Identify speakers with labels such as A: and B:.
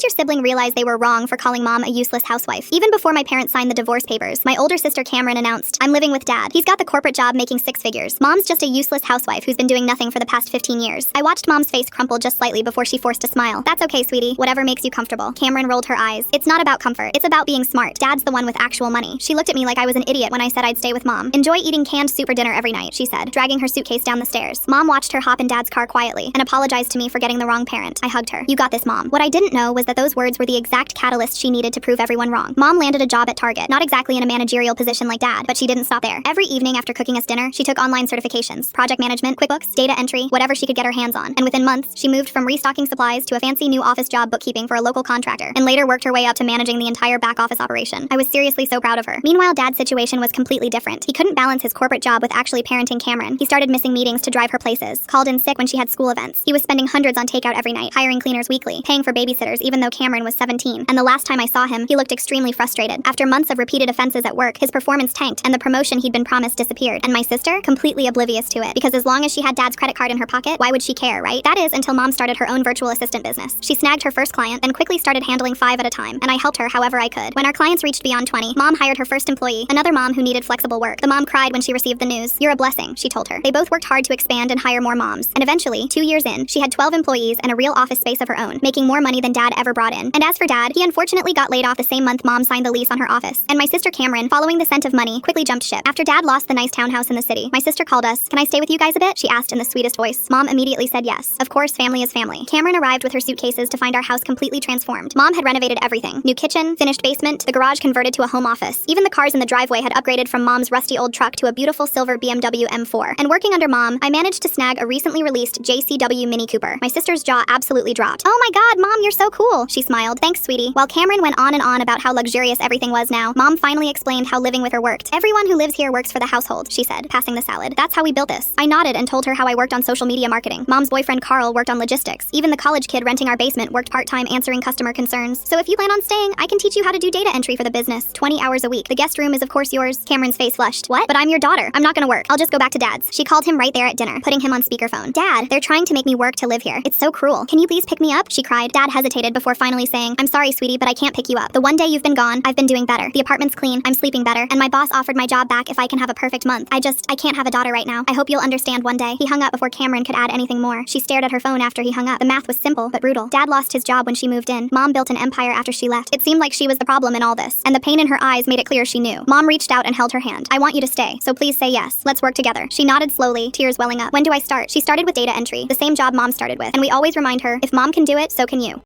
A: did your sibling realize they were wrong for calling mom a useless housewife? Even before my parents signed the divorce papers, my older sister Cameron announced, I'm living with dad. He's got the corporate job making 6 figures. Mom's just a useless housewife who's been doing nothing for the past 15 years. I watched mom's face crumple just slightly before she forced a smile. That's okay, sweetie. Whatever makes you comfortable. Cameron rolled her eyes. It's not about comfort. It's about being smart. Dad's the one with actual money. She looked at me like I was an idiot when I said I'd stay with mom. Enjoy eating canned soup for dinner every night, she said, dragging her suitcase down the stairs. Mom watched her hop in dad's car quietly and apologized to me for getting the wrong parent. I hugged her. You got this, mom. What I didn't know was that those words were the exact catalyst she needed to prove everyone wrong. Mom landed a job at Target, not exactly in a managerial position like dad, but she didn't stop there. Every evening after cooking us dinner, she took online certifications, project management, QuickBooks, data entry, whatever she could get her hands on. And within months, she moved from restocking supplies to a fancy new office job bookkeeping for a local contractor, and later worked her way up to managing the entire back office operation. I was seriously so proud of her. Meanwhile, dad's situation was completely different. He couldn't balance his corporate job with actually parenting Cameron. He started missing meetings to drive her places, called in sick when she had school events. He was spending hundreds on takeout every night, hiring cleaners weekly, paying for babysitters even though Cameron was 17. And the last time I saw him, he looked extremely frustrated. After months of repeated offenses at work, his performance tanked and the promotion he'd been promised disappeared. And my sister, completely oblivious to it, because as long as she had dad's credit card in her pocket, why would she care, right? That is until mom started her own virtual assistant business. She snagged her first client, then quickly started handling 5 at a time, and I helped her however I could. When our clients reached beyond 20, mom hired her first employee, another mom who needed flexible work. The mom cried when she received the news. You're a blessing, she told her. They both worked hard to expand and hire more moms, and eventually, 2 years in, she had 12 employees and a real office space of her own, making more money than dad ever brought in. And as for dad, he unfortunately got laid off the same month mom signed the lease on her office. And my sister Cameron, following the scent of money, quickly jumped ship. After dad lost the nice townhouse in the city, my sister called us. Can I stay with you guys a bit? She asked in the sweetest voice. Mom immediately said yes. Of course, family is family. Cameron arrived with her suitcases to find our house completely transformed. Mom had renovated everything. New kitchen, finished basement, the garage converted to a home office. Even the cars in the driveway had upgraded from mom's rusty old truck to a beautiful silver BMW M4. And working under mom, I managed to snag a recently released JCW Mini Cooper. My sister's jaw absolutely dropped. Oh my god, mom, you're so cool, she smiled. Thanks, sweetie. While Cameron went on and on about how luxurious everything was now, mom finally explained how living with her worked. Everyone who lives here works for the household, she said, passing the salad. That's how we built this. I nodded and told her how I worked on social media marketing. Mom's boyfriend Carl worked on logistics. Even the college kid renting our basement worked part-time answering customer concerns. So if you plan on staying, I can teach you how to do data entry for the business, 20 hours a week. The guest room is of course yours. Cameron's face flushed. What? But I'm your daughter. I'm not gonna work. I'll just go back to dad's. She called him right there at dinner, putting him on speakerphone. Dad, they're trying to make me work to live here. It's so cruel. Can you please pick me up? She cried. Dad hesitated before finally saying, I'm sorry, sweetie, but I can't pick you up. The one day you've been gone, I've been doing better. The apartment's clean, I'm sleeping better, and my boss offered my job back if I can have a perfect month. I can't have a daughter right now. I hope you'll understand one day. He hung up before Cameron could add anything more. She stared at her phone after he hung up. The math was simple, but brutal. Dad lost his job when she moved in. Mom built an empire after she left. It seemed like she was the problem in all this, and the pain in her eyes made it clear she knew. Mom reached out and held her hand. I want you to stay, so please say yes. Let's work together. She nodded slowly, tears welling up. When do I start? She started with data entry, the same job mom started with, and we always remind her, if mom can do it, so can you.